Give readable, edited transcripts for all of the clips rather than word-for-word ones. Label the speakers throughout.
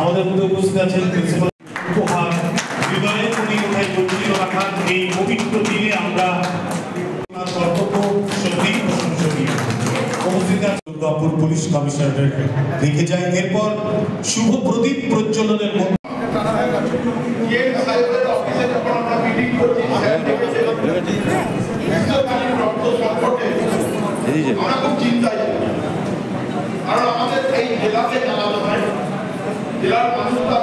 Speaker 1: আমাদের মধ্যে উপস্থিত আছেন প্রিন্সিপাল উপহার হৃদয়ে কোটি কোথায় গচ্ছিত রাখার এই পবিত্র দিনে আমরা কর্তব্য সত্যি প্রশংসনীয়। উপস্থিত আছেন দুর্গাপুর পুলিশ কমিশনারেট রেখে যায়। এরপর শুভ প্রদীপ প্রজ্বলনের মধ্যে
Speaker 2: আমরা খুব চিন্তায়, কারণ আমাদের এই জেলাতে জানানো হয় জেলার মানুষরা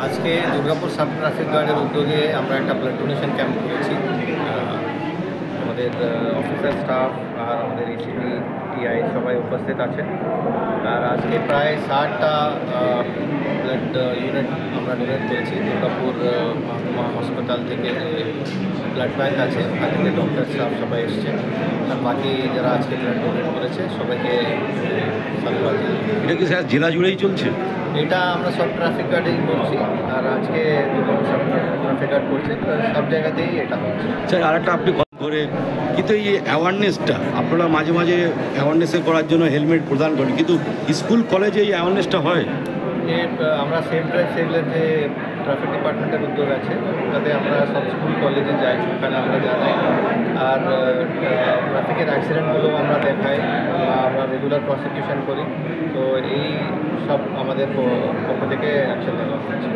Speaker 3: আজকে দুর্গাপুর সাব ট্রাফিক গার্ডের উদ্যোগে আমরা একটা ব্লাড ডোনেশন ক্যাম্প করেছি। আমাদের অফিসার স্টাফ আর আমাদের এসিপি টিআই সবাই উপস্থিত আছেন। আর আজকে প্রায় 60টা ব্লাড ইউনিট আমরা ডোনেট করেছি। দুর্গাপুর হাসপাতাল থেকে ব্লাড ব্যাঙ্ক আছে, ওখান থেকে ডক্টর স্টাফ সবাই এসছে। আর বাকি যারা আজকে ব্লাড ডোনেট করেছে সবাইকে সাধুবাদ।
Speaker 4: এটা কি স্যার জেলা জুড়েই চলছে?
Speaker 3: এটা আমরা সব ট্রাফিক গার্ডেই করছি, আর আজকে দুর্গাপুর সব ট্রাফিক গার্ড করছে, সব জায়গাতেই এটা হচ্ছে।
Speaker 4: স্যার আর একটা আপনি করে কিন্তু এই অ্যাওয়ারনেসটা আপনারা মাঝে মাঝে অ্যাওয়ারনেসের করার জন্য হেলমেট প্রদান করেন, কিন্তু স্কুল কলেজে এই অ্যাওয়ারনেসটা হয়?
Speaker 3: আমরা সেফ ড্রাইভ সেভের যে ট্রাফিক ডিপার্টমেন্টের উদ্যোগ আছে তাতে আমরা সব স্কুল কলেজে যাই, ওখানে আমরা জানাই। আর ট্রাফিকের অ্যাক্সিডেন্টগুলো আমরা দেখাই, আমরা রেগুলার প্রসিকিউশন করি। তো এই সব আমাদের পক্ষ থেকে অ্যাকশন নেওয়া হচ্ছে।